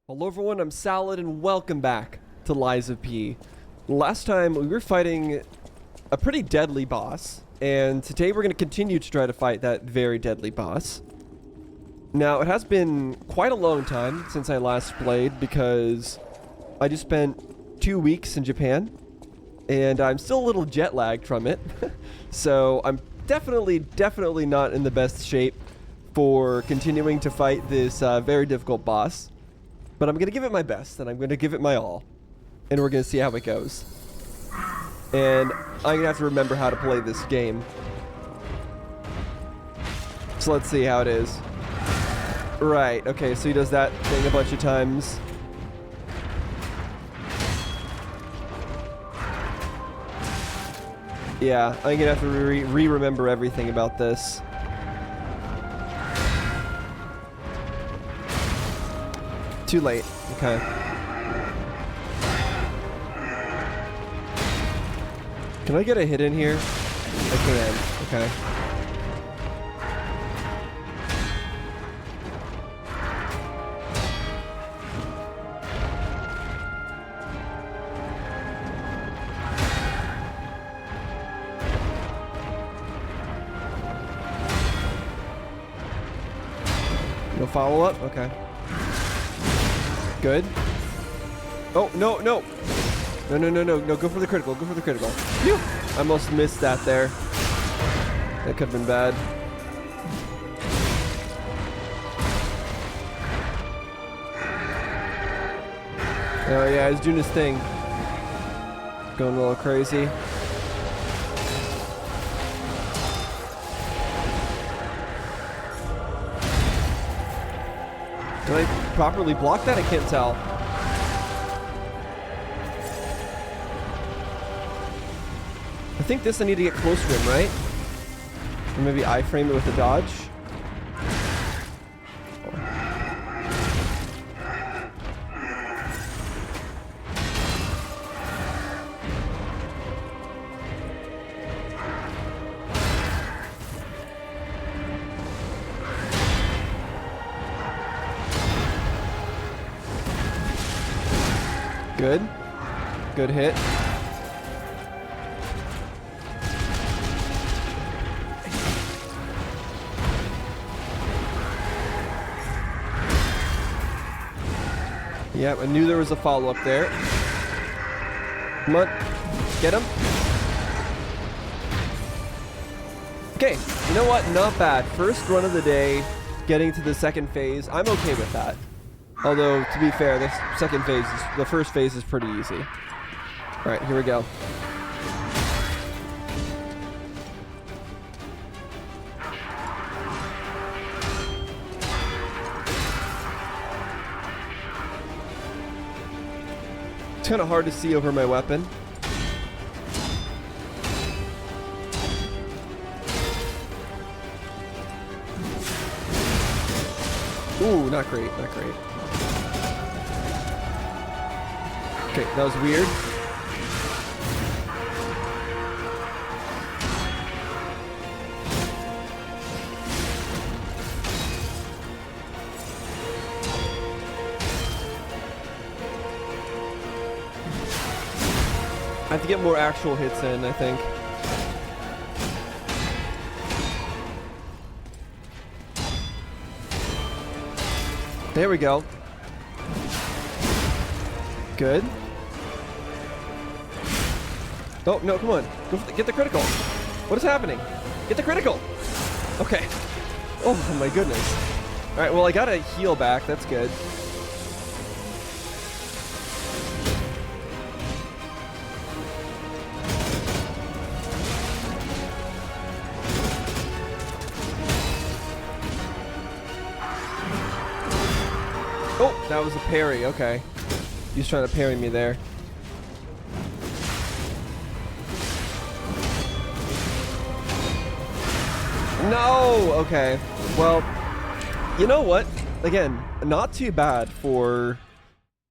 Hello everyone, I'm Salad and welcome back to Lies of P. Last time we were fighting a pretty deadly boss, and today we're going to continue to try to fight that very deadly boss. Now, it has been quite a long time since I last played because I just spent 2 weeks in Japan, and I'm still a little jet lagged from it. So I'm definitely not in the best shape for continuing to fight this very difficult boss. But I'm going to give it my best, and I'm going to give it my all. And we're going to see how it goes. And I'm going to have to remember how to play this game. So let's see how it is. Right, okay, so he does that thing a bunch of times. Yeah, I'm going to have to re-remember everything about this. Too late. Okay. Can I get a hit in here? I can. Okay. No follow-up? Okay. Good. Oh, no. No, go for the critical. Go for the critical. Phew! I almost missed that there. That could have been bad. Oh, yeah, he's doing his thing. Going a little crazy. Did I properly block that? I can't tell. I think this I need to get close to him, right? Or maybe I frame it with a dodge. Good. Good hit. Yep, I knew there was a follow-up there. Come on. Get him. Okay, you know what? Not bad. First run of the day, getting to the second phase. I'm okay with that. Although, to be fair, the first phase is pretty easy. Alright, here we go. It's kind of hard to see over my weapon. Ooh, not great, not great. Okay, that was weird. I have to get more actual hits in, I think. There we go. Good. Oh, no, come on. Go for get the critical. What is happening? Get the critical. Okay. Oh, my goodness. All right, well, I got a heal back. That's good. Oh, that was a parry. Okay. He was trying to parry me there. No! Okay. Well, you know what? Again, not too bad for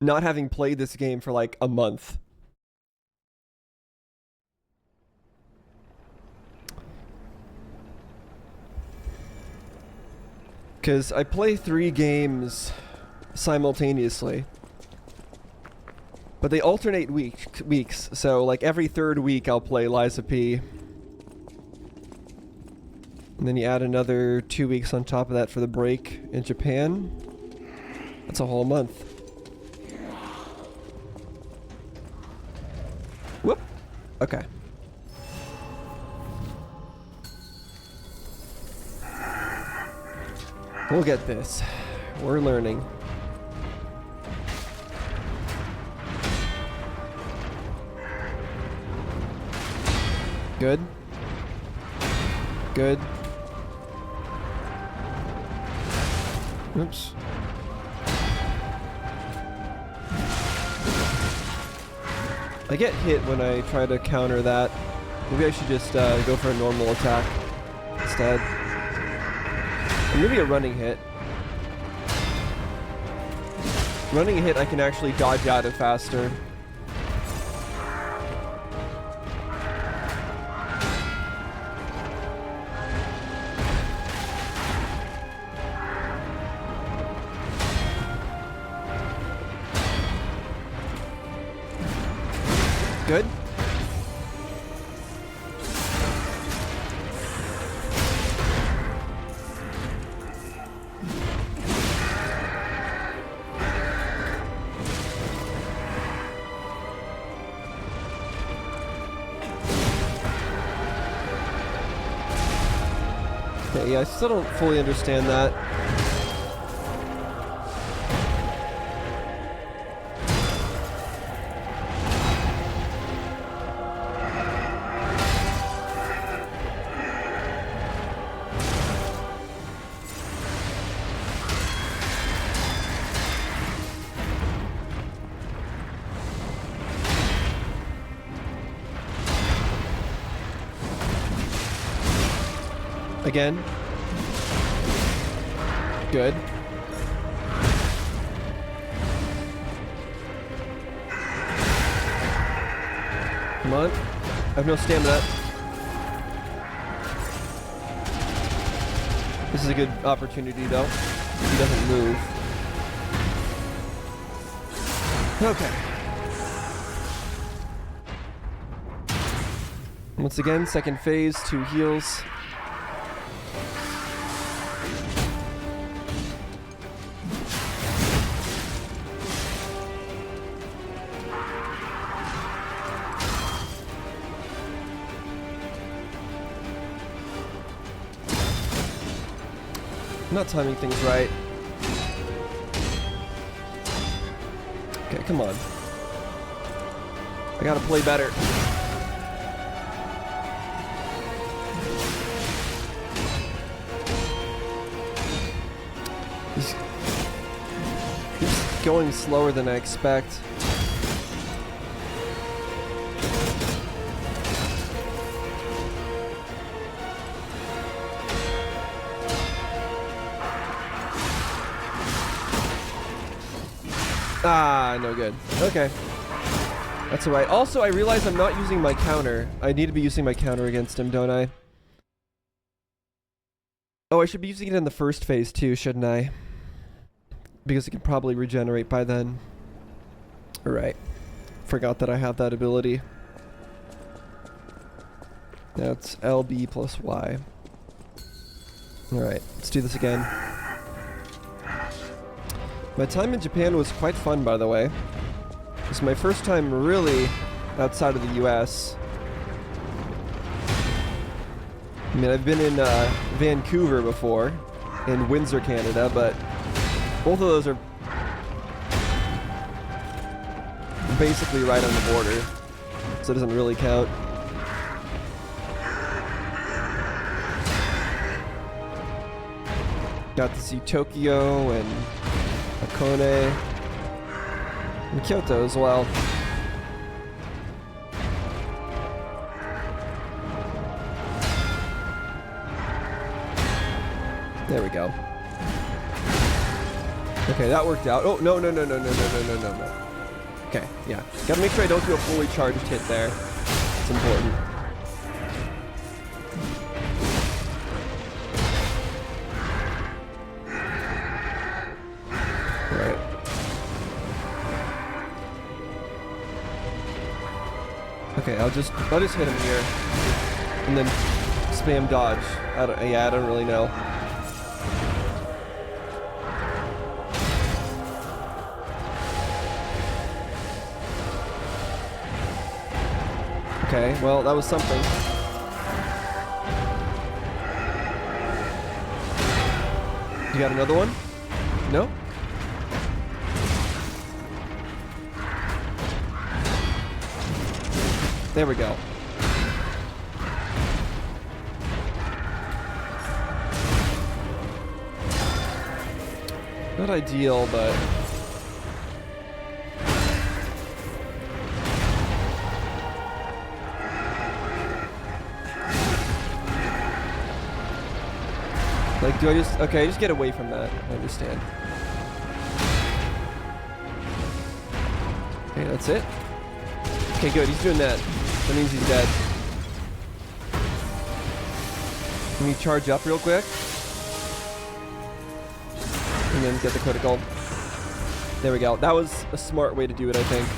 not having played this game for like a month. Because I play 3 games simultaneously. But they alternate weeks, so like every third week I'll play Lies of P. And then you add another 2 weeks on top of that for the break in Japan. That's a whole month. Whoop. Okay. We'll get this. We're learning. Good. Good. Oops. I get hit when I try to counter that. Maybe I should just go for a normal attack instead. Or maybe a running hit. Running a hit I can actually dodge out of faster. Good. Okay, yeah, I still don't fully understand that. Again. Good. Come on. I have no stamina. This is a good opportunity though. He doesn't move. Okay. Once again, second phase, 2 heals. I'm not timing things right. Okay, come on. I gotta play better. He's going slower than I expect. Ah, no good. Okay. That's alright. Also, I realize I'm not using my counter. I need to be using my counter against him, don't I? Oh, I should be using it in the first phase too, shouldn't I? Because it can probably regenerate by then. Alright. Forgot that I have that ability. That's LB plus Y. Alright, let's do this again. My time in Japan was quite fun, by the way. It's my first time really outside of the US. I mean, I've been in Vancouver before, in Windsor, Canada, but both of those are basically right on the border, so it doesn't really count. Got to see Tokyo and Hakone, and Kyoto as well. There we go. Okay, that worked out. Oh, no. Okay, yeah. Gotta make sure I don't do a fully charged hit there. It's important. Alright. Okay, I'll just hit him here, and then spam dodge. I don't really know. Okay, well that was something. You got another one? No? There we go. Not ideal, but... Like, do I just... Okay, just get away from that. I understand. Okay, that's it. Okay, good. He's doing that. That means he's dead. Can we charge up real quick? And then get the critical. There we go. That was a smart way to do it, I think.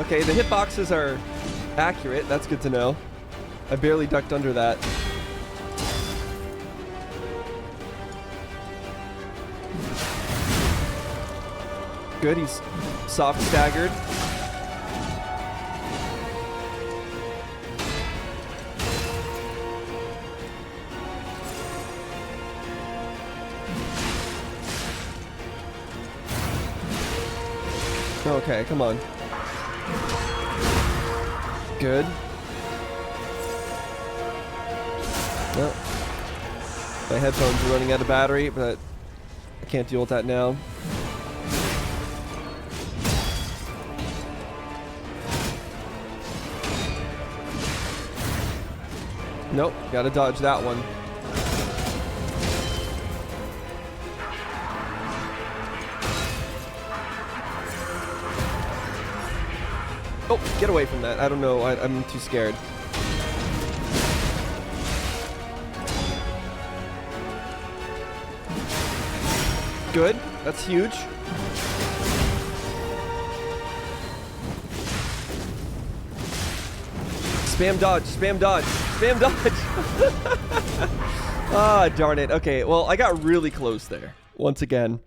Okay, the hitboxes are accurate. That's good to know. I barely ducked under that. Good, he's soft staggered. Okay, come on. Good. Well, my headphones are running out of battery, but I can't deal with that now. Nope, gotta dodge that one. Oh, get away from that. I don't know. I'm too scared. Good. That's huge. Spam dodge. Spam dodge. Spam dodge. Ah, darn it. Okay, well, I got really close there. Once again.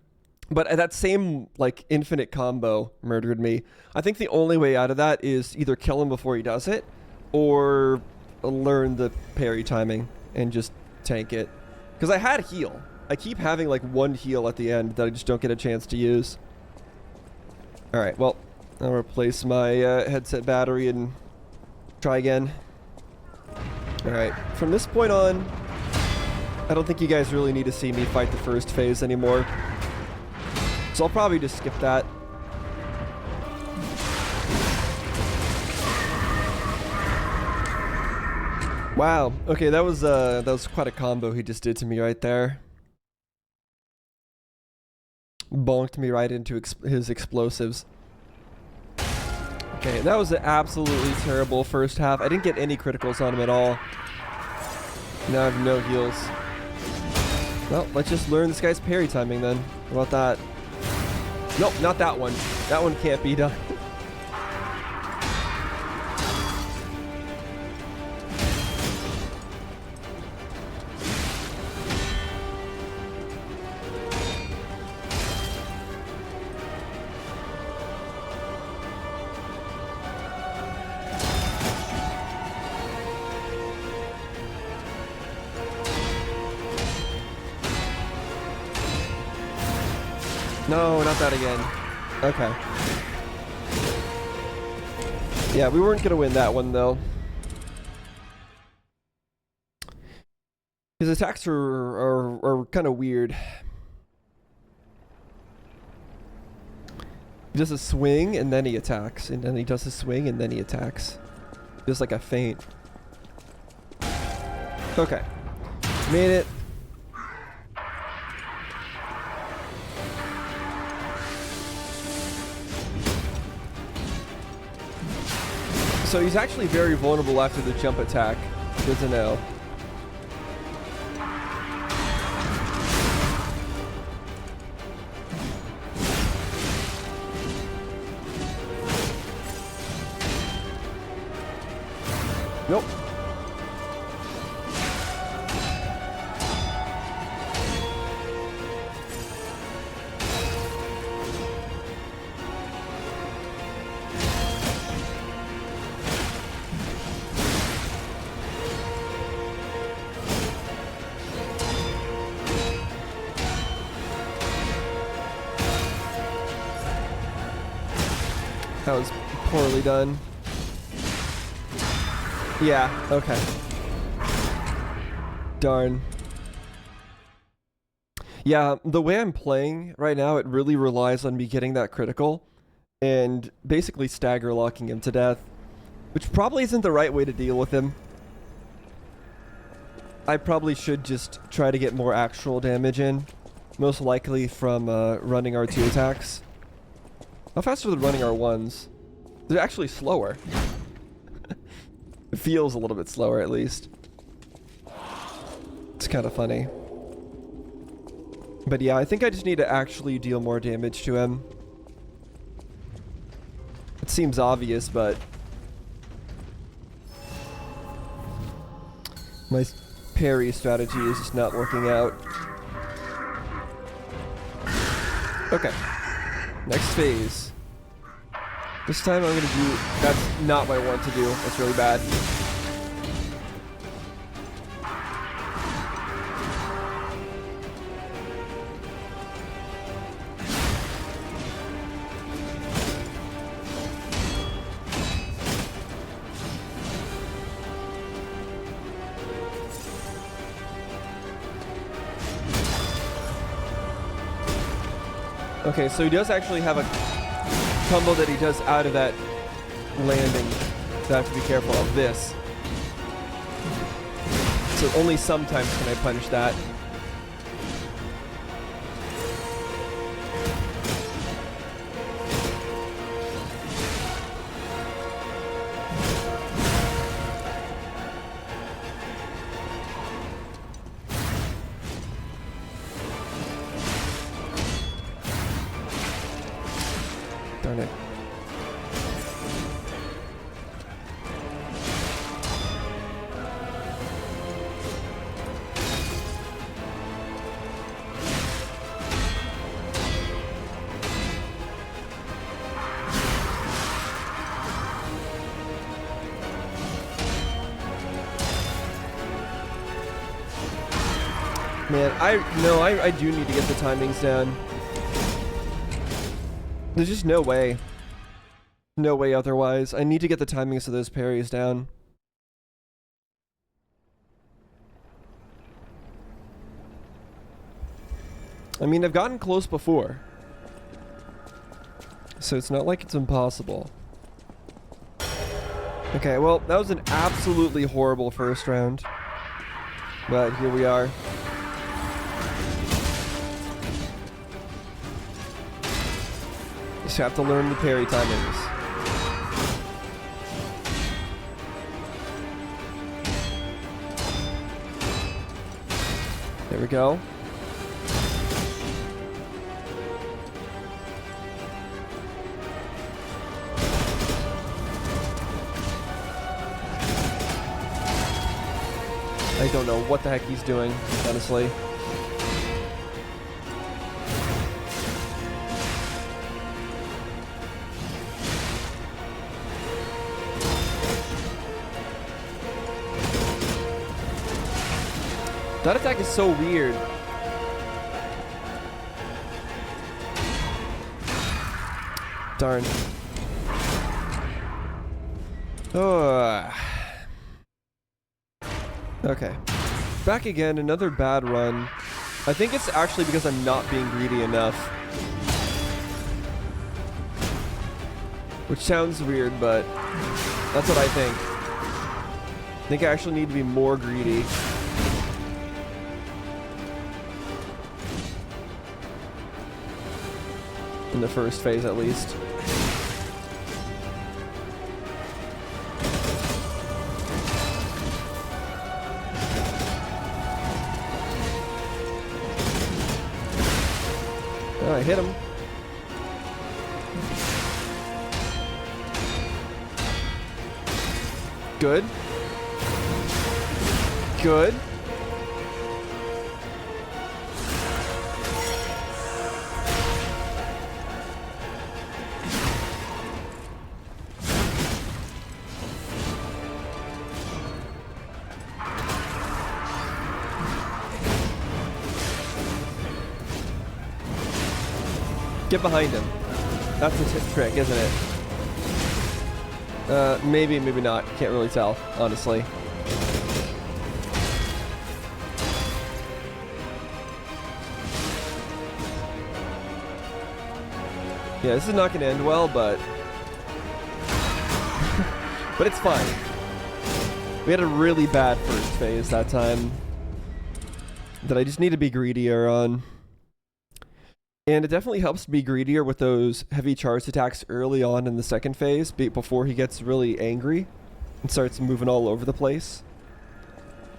But that same, like, infinite combo murdered me. I think the only way out of that is either kill him before he does it, or learn the parry timing and just tank it. Because I had heal. I keep having, like, one heal at the end that I just don't get a chance to use. Alright, well, I'll replace my headset battery and try again. Alright, from this point on, I don't think you guys really need to see me fight the first phase anymore. So I'll probably just skip that. Wow. Okay, that was quite a combo he just did to me right there. Bonked me right into his explosives. Okay, that was an absolutely terrible first half. I didn't get any criticals on him at all. Now I have no heals. Well, let's just learn this guy's parry timing then. How about that? Nope, not that one. That one can't be done. No, not that again. Okay. Yeah, we weren't gonna win that one though. His attacks are kind of weird. He does a swing and then he attacks, and then he does a swing and then he attacks. Just like a feint. Okay. Made it. So he's actually very vulnerable after the jump attack. Good to know. Nope. That was poorly done. Yeah, okay. Darn. Yeah, the way I'm playing right now, it really relies on me getting that critical and basically stagger locking him to death, which probably isn't the right way to deal with him. I probably should just try to get more actual damage in, most likely from running R2 attacks. How fast are the running R1s? They're actually slower. It feels a little bit slower, at least. It's kind of funny. But yeah, I think I just need to actually deal more damage to him. It seems obvious, but... my parry strategy is just not working out. Okay. Next phase. This time I'm gonna do... that's not what I want to do. That's really bad. Okay, so he does actually have a combo that he does out of that landing. So I have to be careful of this. So only sometimes can I punish that. Darn it. Man, I do need to get the timings down. There's just no way. No way otherwise. I need to get the timings of those parries down. I mean, I've gotten close before. So it's not like it's impossible. Okay, well, that was an absolutely horrible first round. But here we are. Just have to learn the parry timings. There we go. I don't know what the heck he's doing, honestly. That attack is so weird. Darn. Oh. Okay. Back again, another bad run. I think it's actually because I'm not being greedy enough. Which sounds weird, but that's what I think. I think I actually need to be more greedy. In the first phase, at least. I hit him. Good. Good. Get behind him. That's the trick, isn't it? Maybe, maybe not. Can't really tell, honestly. Yeah, this is not going to end well, but... but it's fine. We had a really bad first phase that time that I just need to be greedier on. And it definitely helps to be greedier with those heavy charged attacks early on in the second phase, before he gets really angry and starts moving all over the place.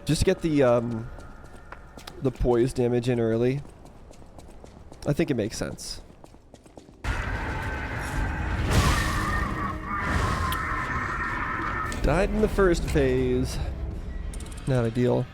Just to get the poise damage in early. I think it makes sense. Died in the first phase. Not ideal.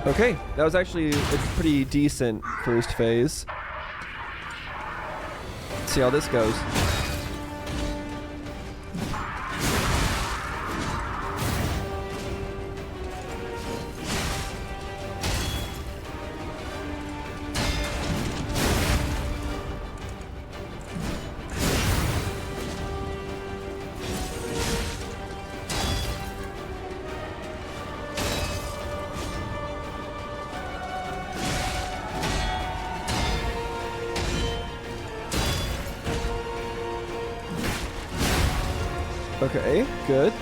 Okay, that was actually a pretty decent first phase. Let's see how this goes. Okay, good.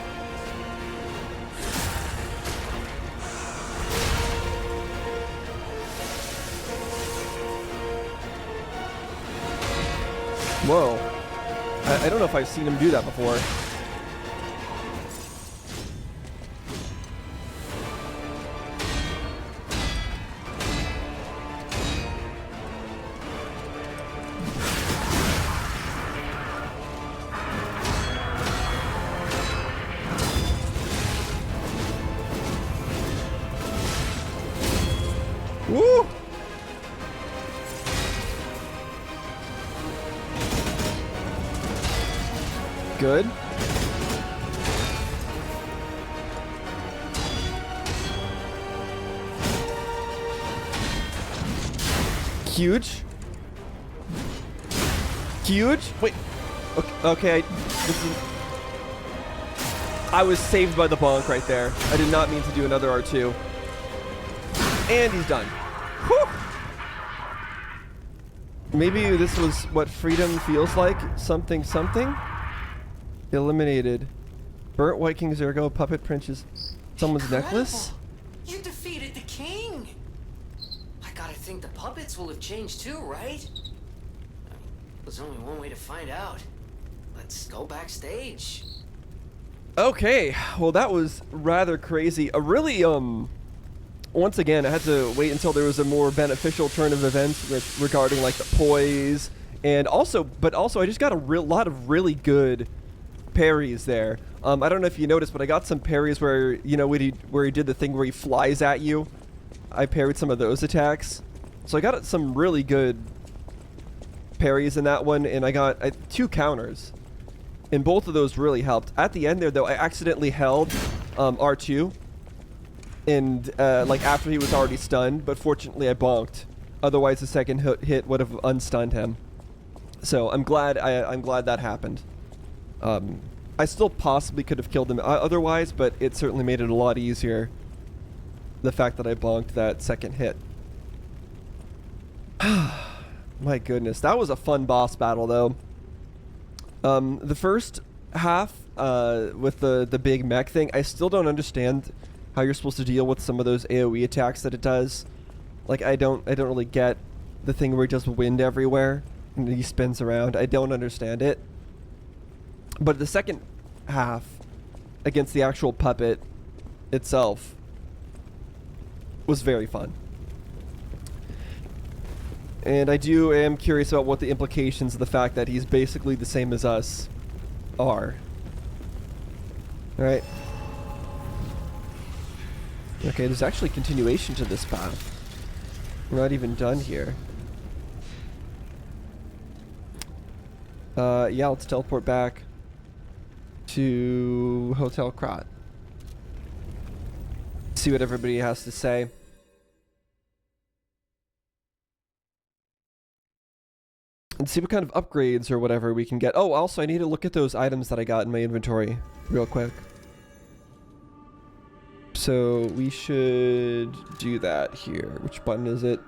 Whoa. I don't know if I've seen him do that before. Woo! Good. Huge. Huge. Wait. Okay. I was saved by the bonk right there. I did not mean to do another R2. And he's done. Whew. Maybe this was what freedom feels like. Something. Eliminated. Burnt White King Zergo, puppet princes, someone's necklace. You defeated the king. I gotta think the puppets will have changed too, right? There's only one way to find out. Let's go backstage. Okay, well that was rather crazy. A really once again, I had to wait until there was a more beneficial turn of events regarding like the poise And also, I just got a lot of really good parries there. I don't know if you noticed, but I got some parries where, you know, where he did the thing where he flies at you. I parried some of those attacks. So I got some really good parries in that one, and I got 2 counters. And both of those really helped. At the end there, though, I accidentally held R2. And, like, after he was already stunned, but fortunately I bonked. Otherwise, the second hit would have unstunned him. So I'm glad that happened. I still possibly could have killed him otherwise, but it certainly made it a lot easier. The fact that I bonked that second hit. My goodness, that was a fun boss battle, though. The first half, with the big mech thing, I still don't understand how you're supposed to deal with some of those AoE attacks that it does. Like, I don't really get the thing where he does wind everywhere and he spins around. I don't understand it. But the second half, against the actual puppet itself, was very fun. And I am curious about what the implications of the fact that he's basically the same as us are. Alright. Okay, there's actually continuation to this path. We're not even done here. Yeah, let's teleport back to Hotel Krat. See what everybody has to say. And see what kind of upgrades or whatever we can get. Oh, also, I need to look at those items that I got in my inventory real quick. So we should do that here. Which button is it?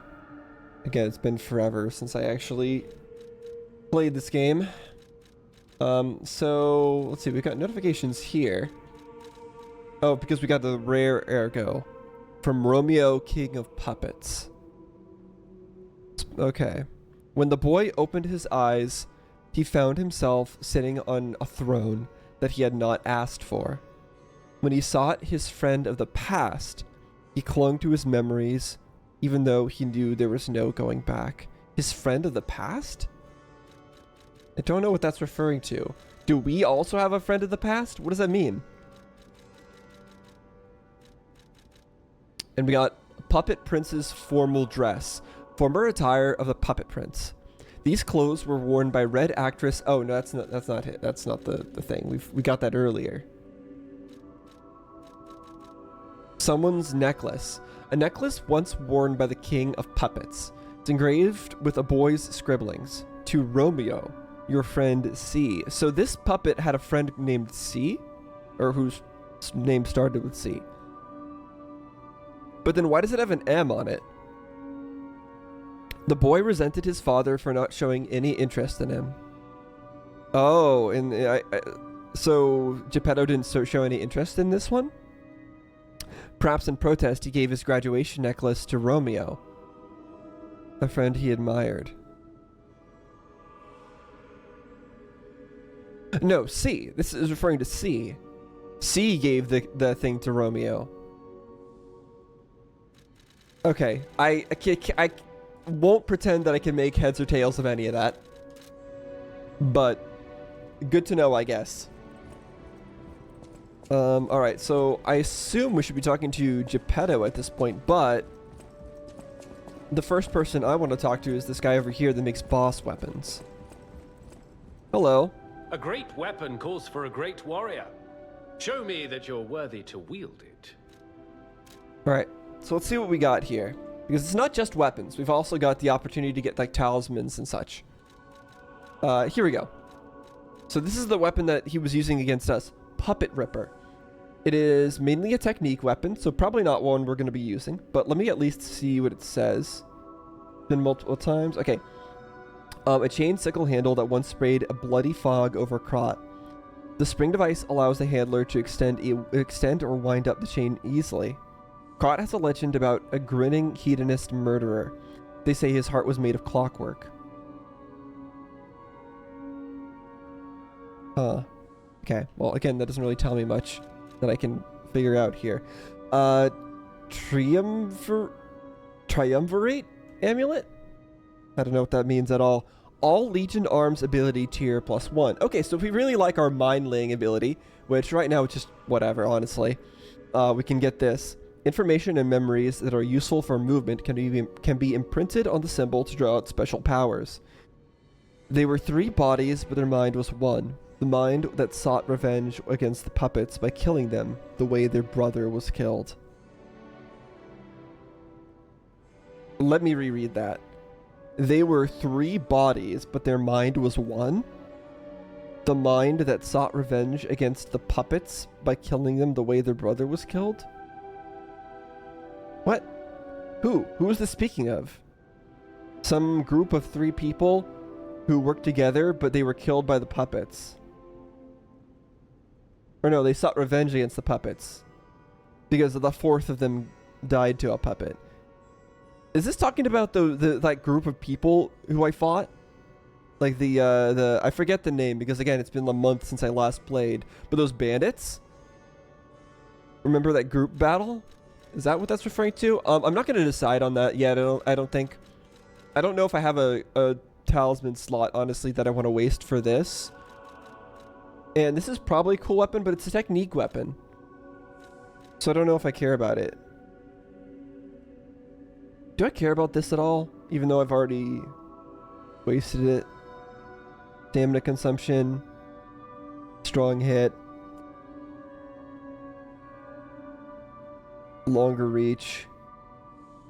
Again, it's been forever since I actually played this game. So let's see, we got notifications here. Oh, because we got the rare ergo from Romeo, King of Puppets. Okay. When the boy opened his eyes, he found himself sitting on a throne that he had not asked for. When he sought his friend of the past, he clung to his memories, even though he knew there was no going back. His friend of the past? I don't know what that's referring to. Do we also have a friend of the past? What does that mean? And we got Puppet Prince's formal dress. Former attire of the Puppet Prince. These clothes were worn by Red actress. Oh no, that's not it. That's not the thing. We got that earlier. Someone's necklace. A necklace once worn by the King of Puppets. It's engraved with a boy's scribblings. To Romeo, your friend C. So this puppet had a friend named C? Or whose name started with C. But then why does it have an M on it? The boy resented his father for not showing any interest in him. Oh, and so Geppetto didn't show any interest in this one? Perhaps in protest, he gave his graduation necklace to Romeo, a friend he admired. No, C. This is referring to C. C gave the thing to Romeo. Okay, I won't pretend that I can make heads or tails of any of that. But good to know, I guess. Alright, so I assume we should be talking to Geppetto at this point, but the first person I want to talk to is this guy over here that makes boss weapons. Hello. A great weapon calls for a great warrior. Show me that you're worthy to wield it. Alright, so let's see what we got here. Because it's not just weapons. We've also got the opportunity to get like talismans and such. Here we go. So this is the weapon that he was using against us. Puppet Ripper. It is mainly a technique weapon, so probably not one we're going to be using. But let me at least see what it says. Been multiple times. Okay. A chain sickle handle that once sprayed a bloody fog over Krat. The spring device allows the handler to extend or wind up the chain easily. Krat has a legend about a grinning hedonist murderer. They say his heart was made of clockwork. Okay, well, again, that doesn't really tell me much that I can figure out here. Triumvirate amulet? I don't know what that means at all. All Legion arms ability tier +1. Okay, so if we really like our mind laying ability, which right now it's just whatever, honestly, we can get this. Information and memories that are useful for movement can be imprinted on the symbol to draw out special powers. They were 3 bodies, but their mind was 1. The mind that sought revenge against the puppets by killing them the way their brother was killed. Let me reread that. They were 3 bodies, but their mind was 1. The mind that sought revenge against the puppets by killing them the way their brother was killed? What? Who? Who is this speaking of? Some group of 3 people who worked together, but they were killed by the puppets. Or no, they sought revenge against the puppets. Because the 4th of them died to a puppet. Is this talking about the like group of people who I fought? Like the I forget the name because again it's been a month since I last played. But those bandits? Remember that group battle? Is that what that's referring to? I'm not gonna decide on that yet. I don't think. I don't know if I have a talisman slot honestly that I want to waste for this. And this is probably a cool weapon, but it's a technique weapon. So I don't know if I care about it. Do I care about this at all? Even though I've already wasted it. Stamina consumption. Strong hit. Longer reach.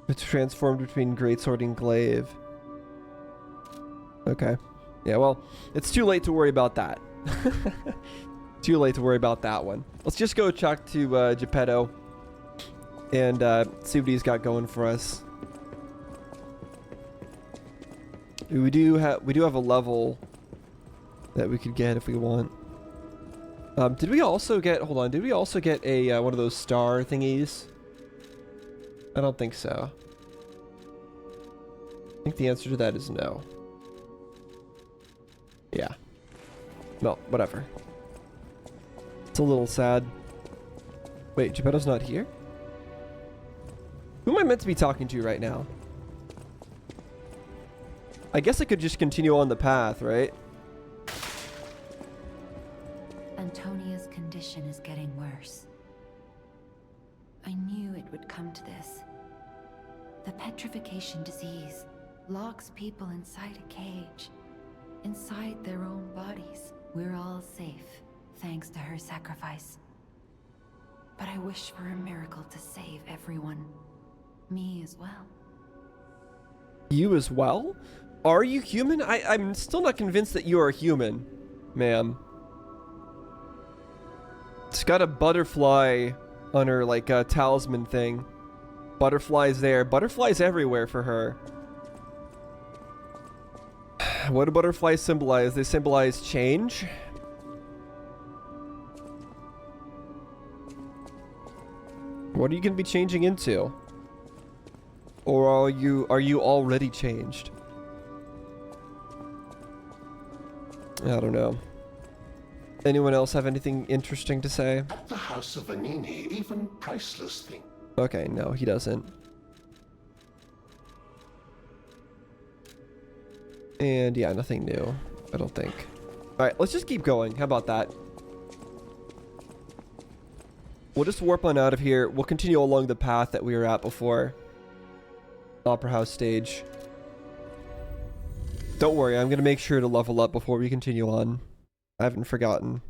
It's transformed between Greatsword and Glaive. Okay. Yeah, well, it's too late to worry about that. Too late to worry about that one. Let's just go talk to Geppetto and see what he's got going for us. We do have a level that we could get if we want. Did we also get? Hold on. Did we also get a one of those star thingies? I don't think so. I think the answer to that is no. Yeah. No, whatever. It's a little sad. Wait, Geppetto's not here? Who am I meant to be talking to right now? I guess I could just continue on the path, right? Antonia's condition is getting worse. I knew it would come to this. The petrification disease locks people inside a cage, inside their own bodies. We're all safe, thanks to her sacrifice. But I wish for a miracle to save everyone. Me as well. You as well? Are you human? I'm still not convinced that you are human, ma'am. It's got a butterfly on her, like, talisman thing. Butterflies there. Butterflies everywhere for her. What do butterflies symbolize? They symbolize change? What are you going to be changing into? Or are you already changed? I don't know. Anyone else have anything interesting to say? At the house of Venigni, even priceless things. Okay, no, he doesn't. And yeah, nothing new, I don't think. Alright, let's just keep going. How about that? We'll just warp on out of here. We'll continue along the path that we were at before. Opera House stage. Don't worry, I'm going to make sure to level up before we continue on. I haven't forgotten.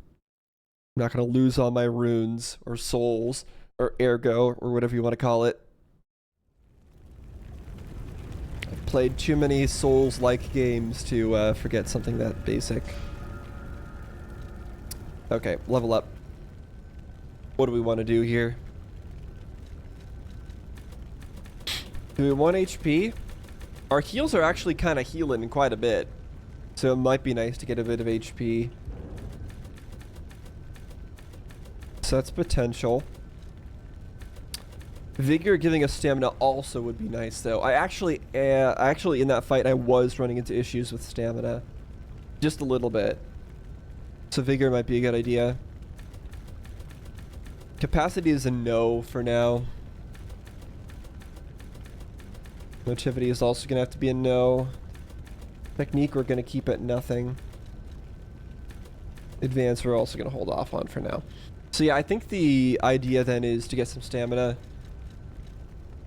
I'm not going to lose all my runes, or souls, or ergo, or whatever you want to call it. I've played too many Souls-like games to forget something that basic. Okay, level up. What do we want to do here? Do we want HP? Our heals are actually kind of healing quite a bit. So it might be nice to get a bit of HP. So that's potential. Vigor giving us stamina also would be nice though. I actually in that fight I was running into issues with stamina. Just a little bit. So Vigor might be a good idea. Capacity is a no for now. Motivity is also gonna have to be a no. Technique, we're going to keep at nothing. Advance, we're also going to hold off on for now. So yeah, I think the idea then is to get some stamina.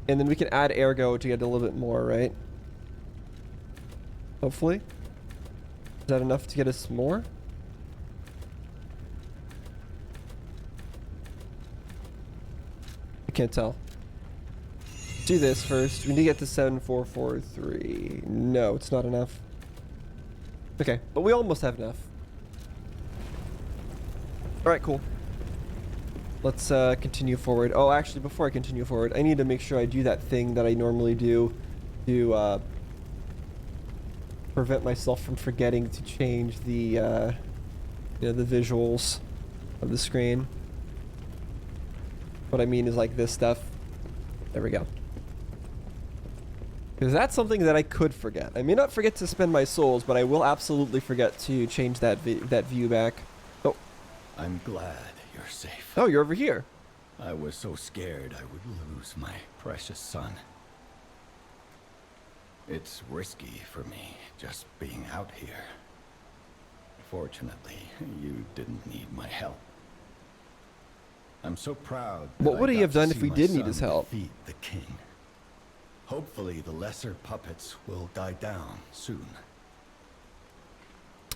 And then we can add ergo to get a little bit more, right? Hopefully. Is that enough to get us more? I can't tell. Do this first. We need to get to 7443. No, it's not enough. Okay, but we almost have enough. Alright, cool. Let's continue forward. Oh, actually, before I continue forward, I need to make sure I do that thing that I normally do to prevent myself from forgetting to change the, you know, the visuals of the screen. What I mean is like this stuff. There we go. Because that's something that I could forget. I may not forget to spend my souls, but I will absolutely forget to change that view back. Oh. I'm glad you're safe. Oh, you're over here. I was so scared I would lose my precious son. It's risky for me just being out here. Fortunately, you didn't need my help. I'm so proud. What would I he got have to done if see we my did need son his help? defeat the king. Hopefully the lesser puppets will die down soon.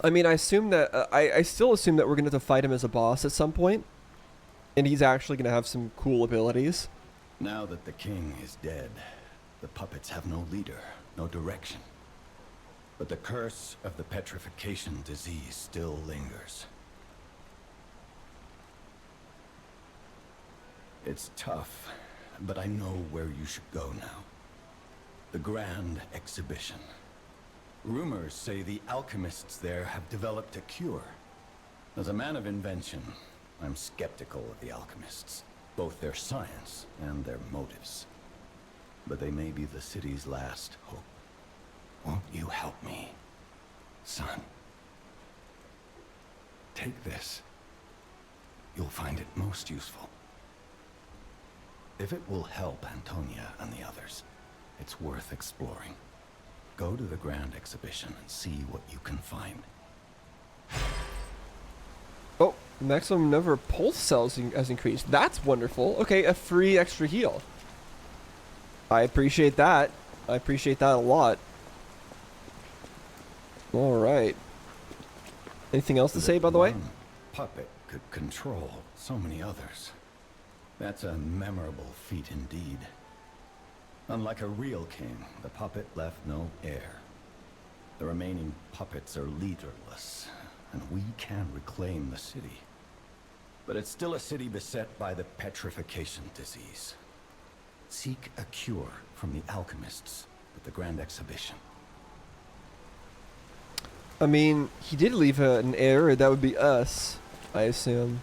I mean, I assume that I still assume that we're gonna have to fight him as a boss at some point, and he's actually gonna have some cool abilities. Now that the king is dead, the puppets have no leader, no direction. But the curse of the petrification disease still lingers. It's tough, but I know where you should go now. The Grand Exhibition. Rumors say the alchemists there have developed a cure. As a man of invention, I'm skeptical of the alchemists, both their science and their motives. But they may be the city's last hope. Won't you help me, son? Take this. You'll find it most useful. If it will help Antonia and the others, it's worth exploring. Go to the Grand Exhibition and see what you can find. Oh, maximum number of pulse cells has increased. That's wonderful. Okay, a free extra heal. I appreciate that. I appreciate that a lot. All right. Anything else to say, by the way? One puppet could control so many others. That's a memorable feat indeed. Unlike a real king, the puppet left no heir. The remaining puppets are leaderless, and we can reclaim the city. But it's still a city beset by the petrification disease. Seek a cure from the alchemists at the Grand Exhibition. I mean, he did leave an heir. That would be us, I assume,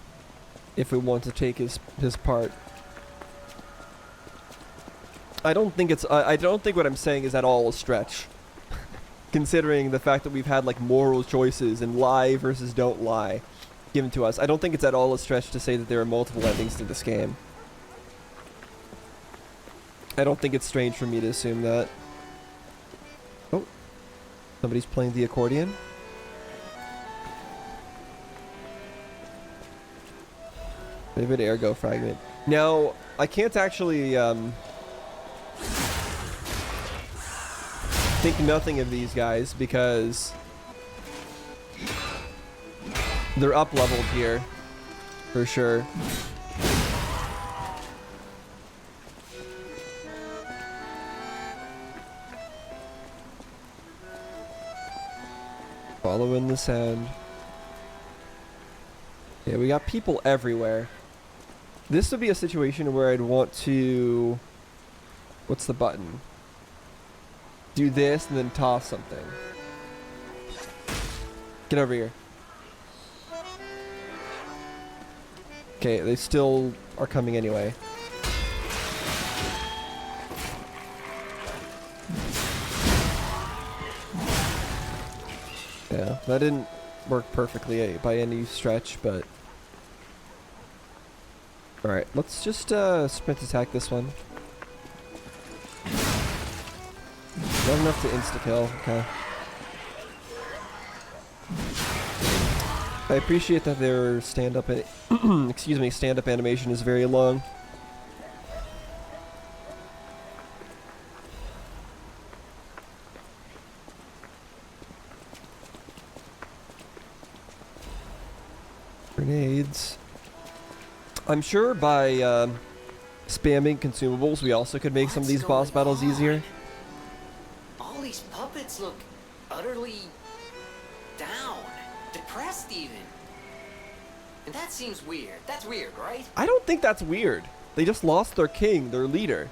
if we want to take his part. I don't think it's. I don't think what I'm saying is at all a stretch, considering the fact that we've had like moral choices and lie versus don't lie given to us. I don't think it's at all a stretch to say that there are multiple endings to this game. I don't think it's strange for me to assume that. Oh, somebody's playing the accordion. Vivid ergo fragment. Now, I can't actually think nothing of these guys because they're up leveled here for sure. Following the sound. Yeah, we got people everywhere. This would be a situation where I'd want to... What's the button? Do this and then toss something. Get over here. Okay, they still are coming anyway. Yeah, that didn't work perfectly by any stretch, but... Alright, let's just sprint attack this one. Not enough to insta-kill, okay. I appreciate that their stand-up, excuse me, stand-up animation is very long. Grenades. I'm sure by spamming consumables, we also could make some of these boss battles easier. All these puppets look utterly down, depressed even. And that seems weird. That's weird, right? I don't think that's weird. They just lost their king, their leader.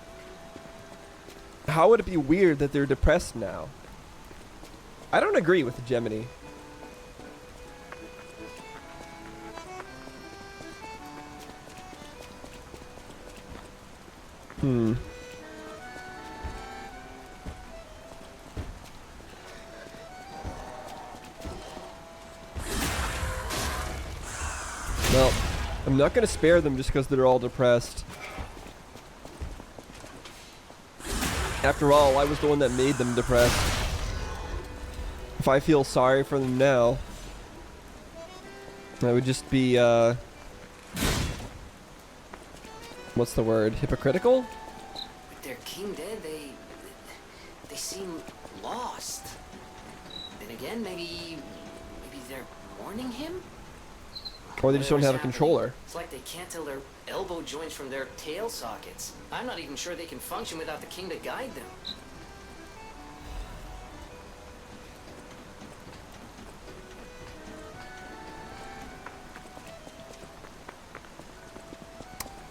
How would it be weird that they're depressed now? I don't agree with Gemini. Well, I'm not going to spare them just because they're all depressed. After all, I was the one that made them depressed. If I feel sorry for them now, that would just be, what's the word? Hypocritical? With their king dead, they seem lost. Then again, maybe they're mourning him? Or they just don't have a Whatever's controller. happening, it's like they can't tell their elbow joints from their tail sockets. I'm not even sure they can function without the king to guide them.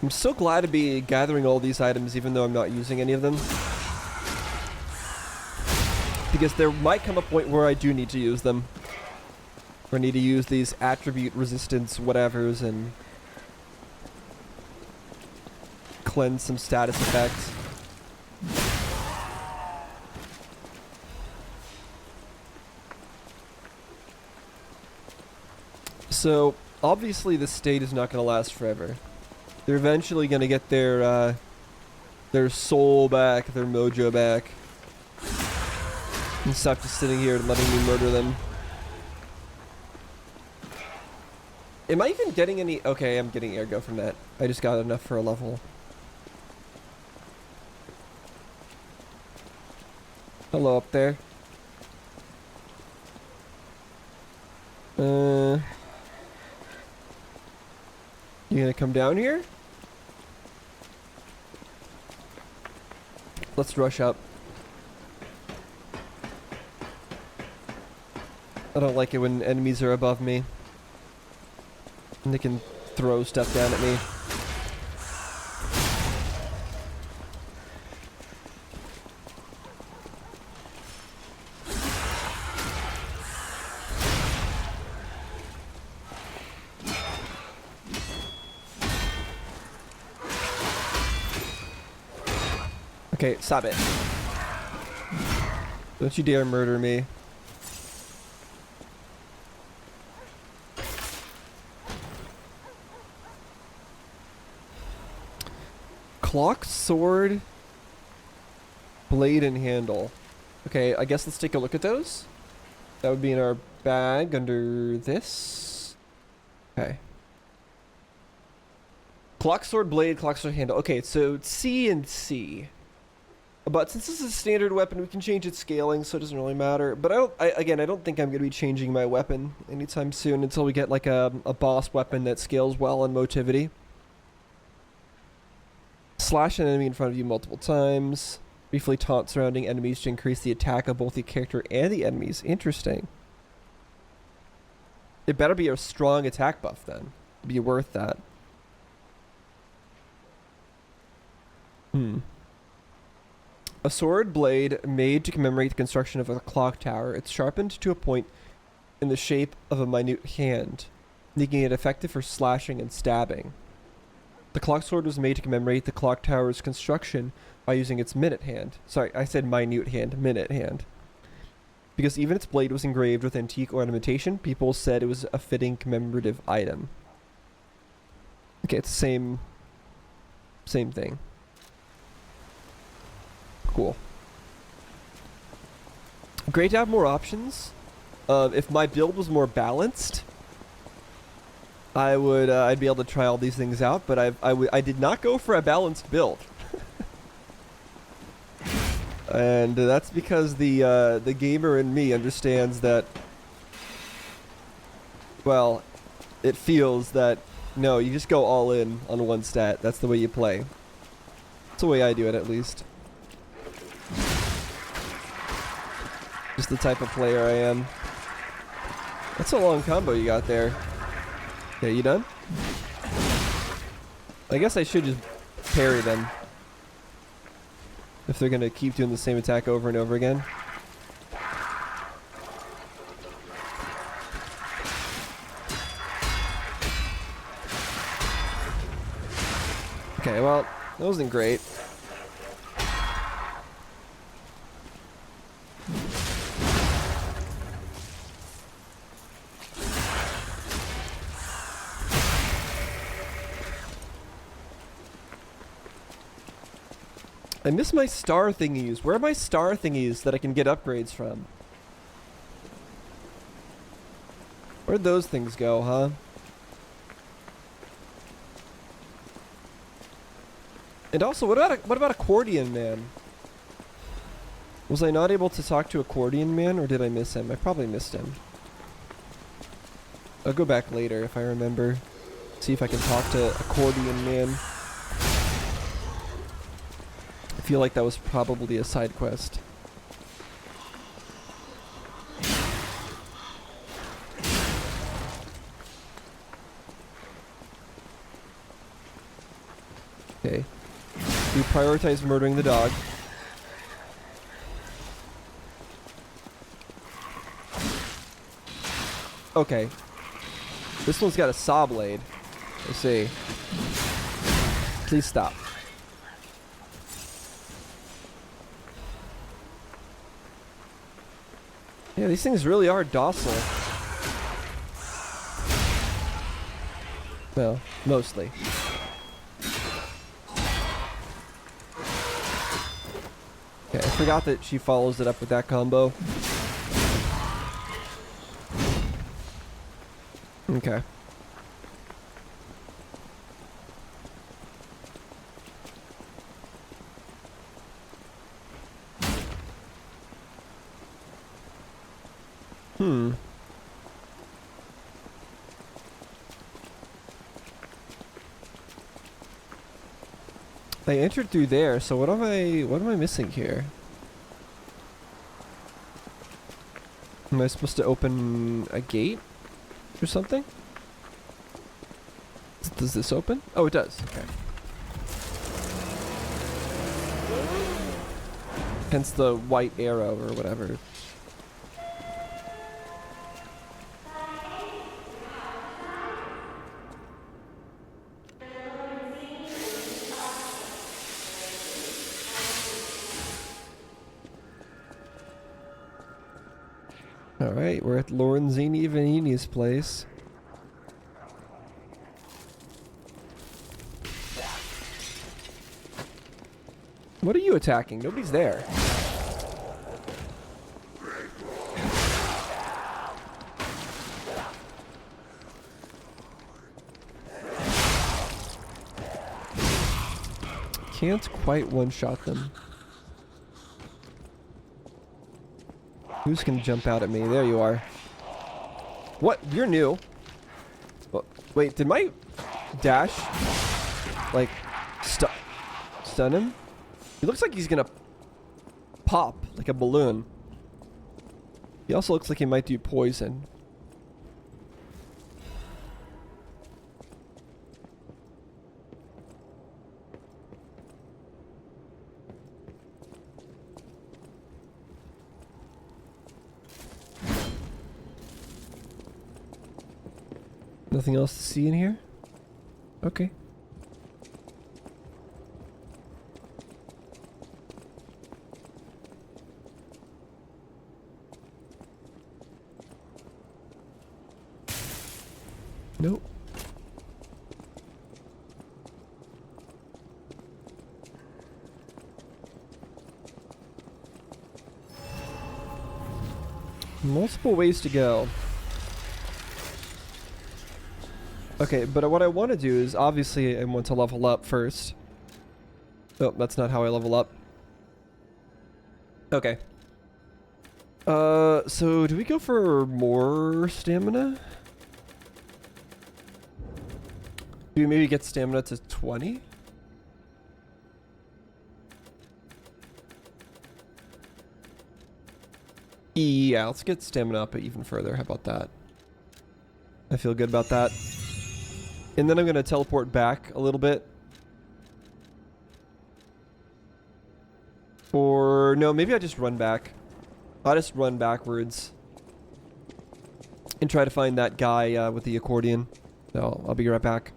I'm so glad to be gathering all these items even though I'm not using any of them. Because there might come a point where I do need to use them. Or need to use these attribute resistance whatevers and cleanse some status effects. So, obviously this state is not going to last forever. They're eventually going to get their soul back, their mojo back. And stop just sitting here and letting me murder them. Am I even getting any? Okay, I'm getting airgo from that. I just got enough for a level. Hello up there. You gonna come down here? Let's rush up. I don't like it when enemies are above me. And they can throw stuff down at me. Okay, stop it. Don't you dare murder me. Clock, sword, blade, and handle. Okay, I guess let's take a look at those. That would be in our bag under this. Okay. Clock, sword, blade, clock, sword, handle. Okay, so C and C. But since this is a standard weapon, we can change its scaling, so it doesn't really matter. But I don't think I'm going to be changing my weapon anytime soon until we get like a boss weapon that scales well on motivity. Slash an enemy in front of you multiple times. Briefly taunt surrounding enemies to increase the attack of both the character and the enemies. Interesting. It better be a strong attack buff then. Be worth that. A sword blade made to commemorate the construction of a clock tower. It's sharpened to a point in the shape of a minute hand, making it effective for slashing and stabbing. The clock sword was made to commemorate the clock tower's construction by using its minute hand. Sorry, I said minute hand, minute hand. Because even its blade was engraved with antique ornamentation, people said it was a fitting commemorative item. Okay, it's the same thing. Cool. Great to have more options. If my build was more balanced, I'd be able to try all these things out, but I did not go for a balanced build. And that's because the gamer in me understands that, well, it feels that, no, you just go all in on one stat. That's the way you play. That's the way I do it, at least. Just the type of player I am. That's a long combo you got there. Okay, you done? I guess I should just parry them. If they're gonna keep doing the same attack over and over again. Okay, well, that wasn't great. I miss my star thingies. Where are my star thingies that I can get upgrades from? Where'd those things go, huh? And also, what about Accordion Man? Was I not able to talk to Accordion Man, or did I miss him? I probably missed him. I'll go back later if I remember. See if I can talk to Accordion Man. I feel like that was probably a side quest. Okay. We prioritize murdering the dog. Okay. This one's got a saw blade. Let's see. Please stop. Yeah, these things really are docile. Well, mostly. Okay, I forgot that she follows it up with that combo. Okay. I entered through there, so what am I missing here? Am I supposed to open a gate or something? Does this open? Oh, it does. Okay. Hence the white arrow or whatever. Alright, we're at Venigni's place. What are you attacking? Nobody's there. Can't quite one-shot them. Who's gonna jump out at me? There you are. What? You're new. Well, wait, did my dash, like, stun him? He looks like he's gonna pop like a balloon. He also looks like he might do poison. Nothing else to see in here? Okay. Nope. Multiple ways to go. Okay, but what I want to do is obviously I want to level up first. Oh, that's not how I level up. Okay. So do we go for more stamina? Do we maybe get stamina to 20? Yeah, let's get stamina up even further. How about that? I feel good about that. And then I'm going to teleport back a little bit. Or, no, maybe I just run back. I'll just run backwards. And try to find that guy with the accordion. So, I'll be right back.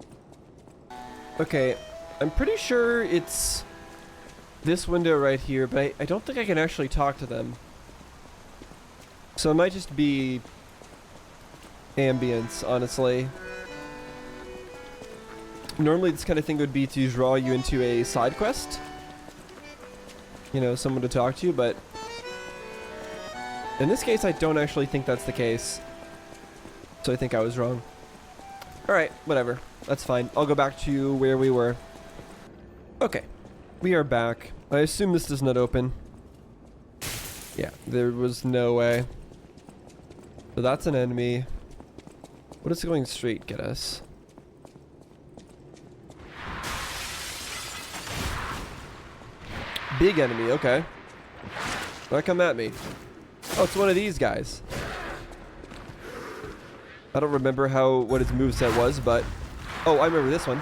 Okay, I'm pretty sure it's this window right here, but I don't think I can actually talk to them. So it might just be ambience, honestly. Normally this kind of thing would be to draw you into a side quest. You know, someone to talk to, but in this case I don't actually think that's the case. So I think I was wrong. Alright, whatever. That's fine. I'll go back to where we were. Okay. We are back. I assume this does not open. Yeah, there was no way. So that's an enemy. What does going straight get us? Big enemy, okay. Why come at me? Oh, it's one of these guys. I don't remember what his moveset was, but... Oh, I remember this one.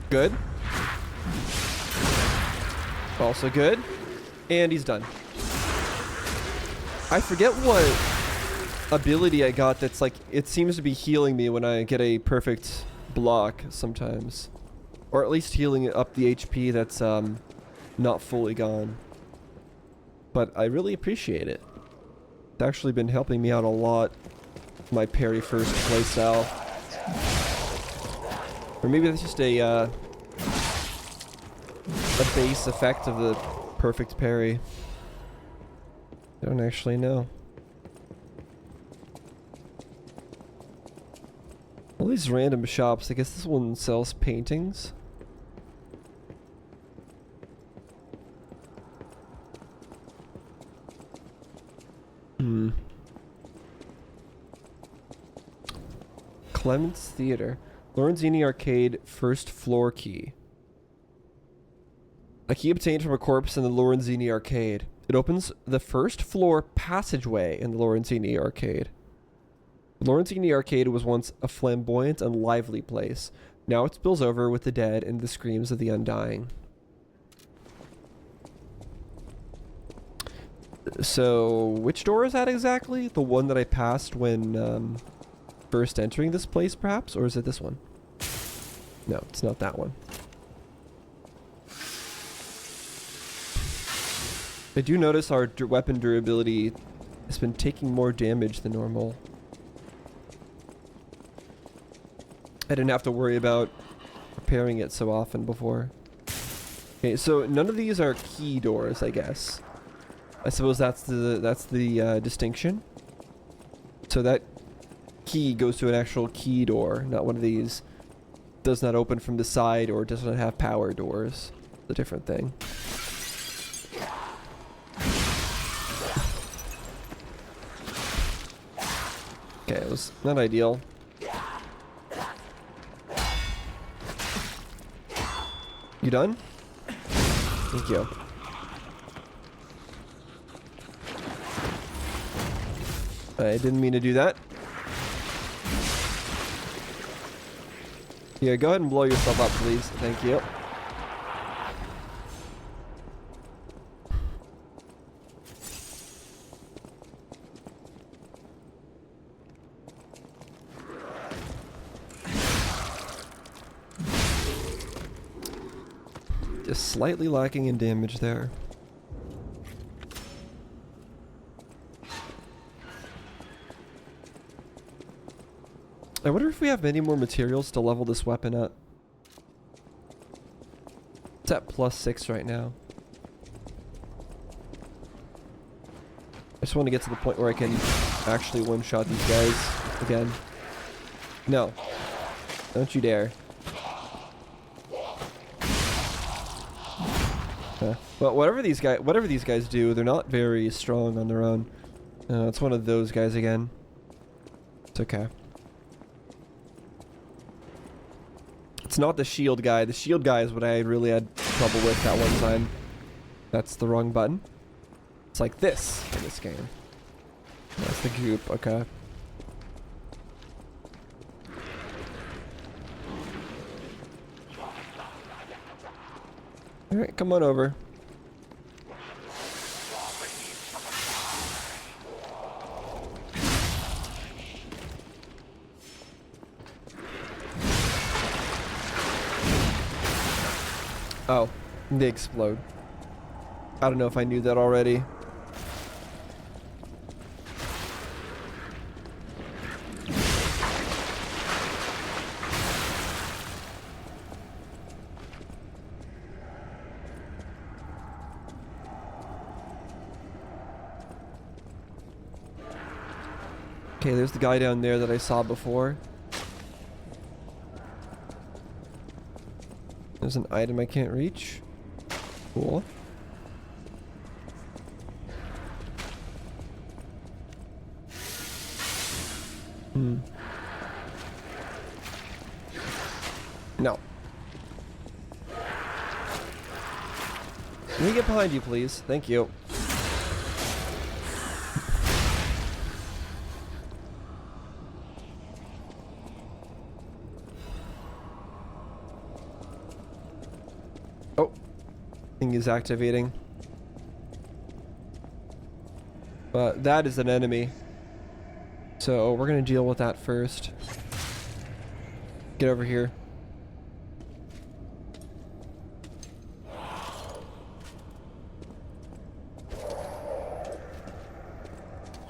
Good. Also good. And he's done. I forget what ability I got that's like, it seems to be healing me when I get a perfect block sometimes. Or at least healing up the HP that's not fully gone. But I really appreciate it. It's actually been helping me out a lot. My parry first playstyle. Or maybe that's just a base effect of the perfect parry. I don't actually know. All these random shops. I guess this one sells paintings. Clement's Theater. Lorenzini Arcade first floor key. A key obtained from a corpse in the Lorenzini Arcade. It opens the first floor passageway in the Lorenzini Arcade. The Lorenzini Arcade was once a flamboyant and lively place. Now it spills over with the dead and the screams of the undying. So, which door is that exactly? The one that I passed when first entering this place, perhaps? Or is it this one? No, it's not that one. I do notice our weapon durability has been taking more damage than normal. I didn't have to worry about repairing it so often before. Okay, so none of these are key doors, I guess. I suppose that's the distinction. So that key goes to an actual key door, not one of these. Does not open from the side or does not have power doors. It's a different thing. Okay, it was not ideal. You done? Thank you. I didn't mean to do that. Yeah, go ahead and blow yourself up, please. Thank you. just slightly lacking in damage there. I wonder if we have any more materials to level this weapon up. It's at +6 right now. I just want to get to the point where I can actually one-shot these guys again. No. Don't you dare. But whatever these guys do, they're not very strong on their own. It's one of those guys again. It's okay. It's not the shield guy. The shield guy is what I really had trouble with that one time. That's the wrong button. It's like this in this game. That's the goop, okay. Alright, come on over. Oh, they explode. I don't know if I knew that already. Okay, there's the guy down there that I saw before. There's an item I can't reach. Cool. No. Let me get behind you, please. Thank you. Oh. Thing is activating. But that is an enemy. So we're gonna deal with that first. Get over here.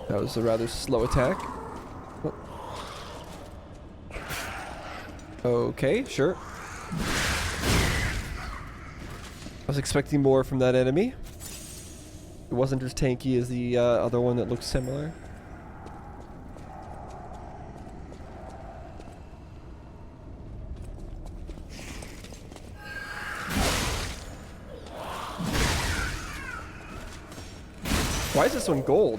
That was a rather slow attack. Oh. Okay, sure. I was expecting more from that enemy. It wasn't as tanky as the other one that looked similar. Why is this one gold?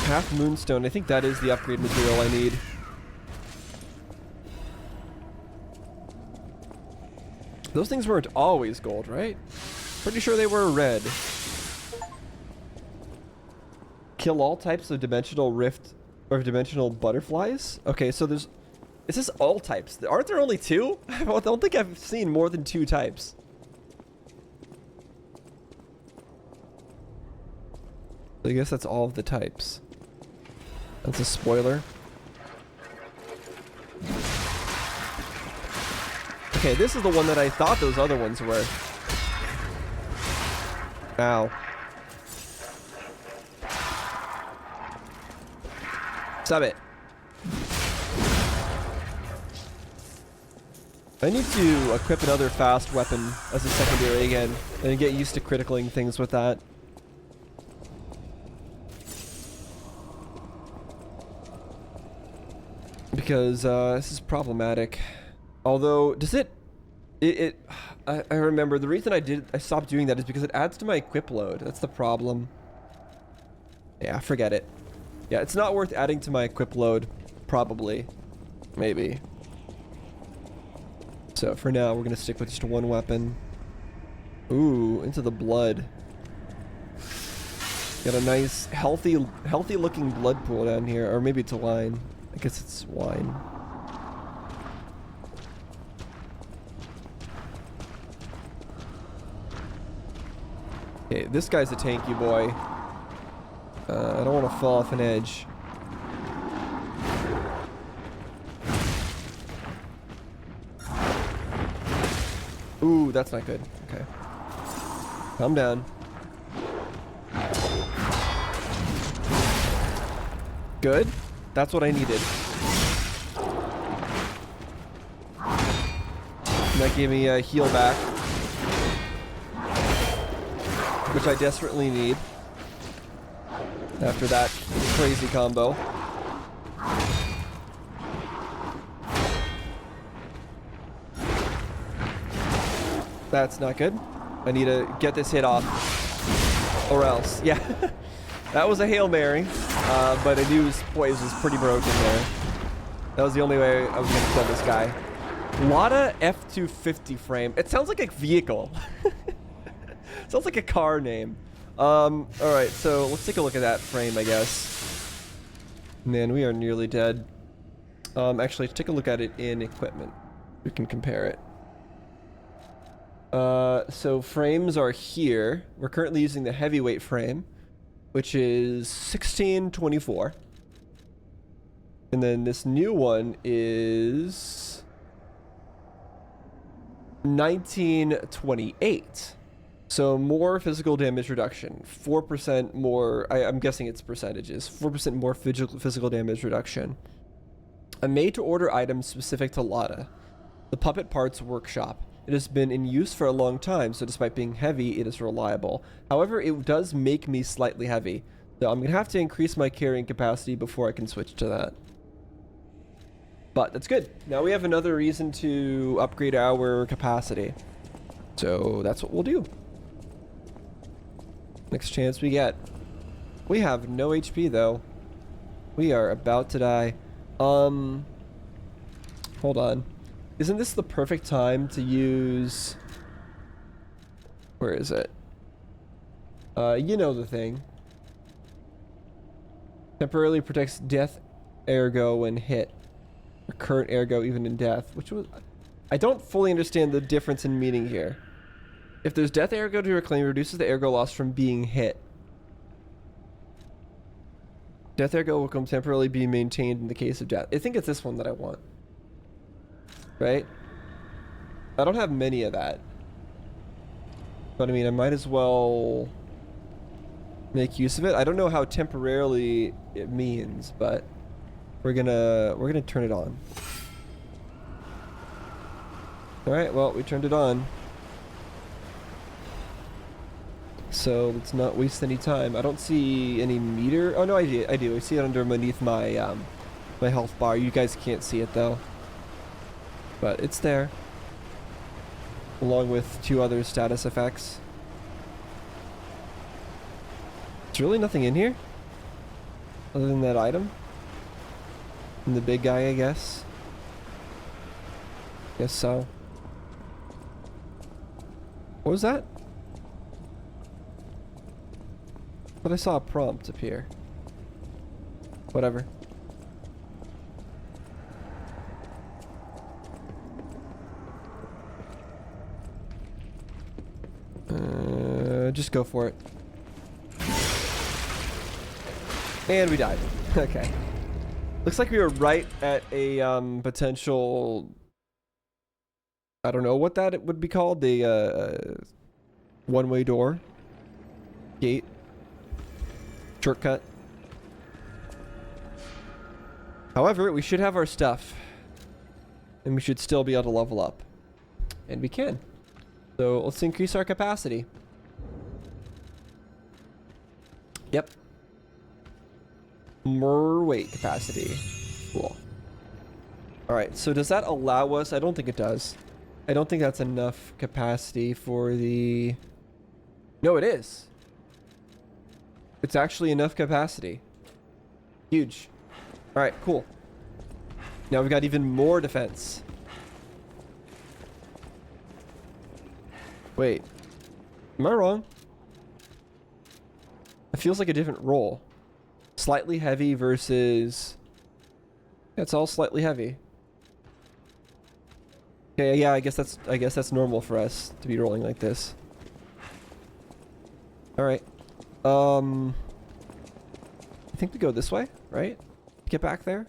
Half moonstone. I think that is the upgrade material I need. Those things weren't always gold, right? Pretty sure they were red. Kill all types of dimensional rift or dimensional butterflies? Okay, so there's... Is this all types? Aren't there only two? I don't think I've seen more than 2 types. I guess that's all of the types. That's a spoiler. Okay, this is the one that I thought those other ones were. Ow. Stop it. I need to equip another fast weapon as a secondary again, and get used to criticaling things with that. Because this is problematic. Although, does it... I remember the reason I stopped doing that is because it adds to my equip load. That's the problem. Yeah, forget it. Yeah, it's not worth adding to my equip load. Probably. Maybe. So for now, we're gonna stick with just one weapon. Ooh, into the blood. Got a nice, healthy looking blood pool down here. Or maybe it's a wine. I guess it's wine. Okay, this guy's a tanky boy. I don't want to fall off an edge. Ooh, that's not good. Okay. Calm down. Good. That's what I needed. And that gave me a heal back, which I desperately need after that crazy combo. That's not good. I need to get this hit off, or else. Yeah, that was a Hail Mary, but I knew his poise was pretty broken there. That was the only way I was going to kill this guy. Lada F250 frame. It sounds like a vehicle. Sounds like a car name. Alright, so let's take a look at that frame, I guess. Man, we are nearly dead. Actually, take a look at it in equipment. We can compare it. So frames are here. We're currently using the heavyweight frame, which is 1624. And then this new one is 1928. So more physical damage reduction, 4% more, I'm guessing it's percentages, 4% more physical damage reduction. A made-to-order item specific to Lada, the Puppet Parts Workshop. It has been in use for a long time, so despite being heavy, it is reliable. However, it does make me slightly heavy, so I'm going to have to increase my carrying capacity before I can switch to that. But that's good. Now we have another reason to upgrade our capacity. So that's what we'll do. Next chance we get. We have no HP though. We are about to die. Hold on. Isn't this the perfect time to use... Where is it? You know the thing. Temporarily protects death ergo when hit. Or current ergo even in death. Which was... I don't fully understand the difference in meaning here. If there's death ergo to reclaim, it reduces the ergo loss from being hit. Death ergo will temporarily be maintained in the case of death. I think it's this one that I want. Right? I don't have many of that. But I mean, I might as well make use of it. I don't know how temporarily it means, but we're gonna turn it on. Alright, well, we turned it on. So let's not waste any time. I don't see any meter. Oh no, I do. I see it underneath my my health bar. You guys can't see it though, but it's there, along with 2 other status effects. There's really nothing in here other than that item and the big guy, I guess. Guess so. What was that? But I saw a prompt appear. Whatever. Just go for it. And we died. Okay. Looks like we were right at a potential... I don't know what that would be called. The one-way door. Gate. Shortcut. However, we should have our stuff. And we should still be able to level up. And we can. So let's increase our capacity. Yep. More weight capacity. Cool. Alright, so does that allow us? I don't think it does. I don't think that's enough capacity for the... No, it is. It's actually enough capacity. Huge. Alright, cool. Now we've got even more defense. Wait. Am I wrong? It feels like a different roll. Slightly heavy versus... It's all slightly heavy. Okay, yeah, I guess that's normal for us to be rolling like this. Alright. I think we go this way, right? Get back there.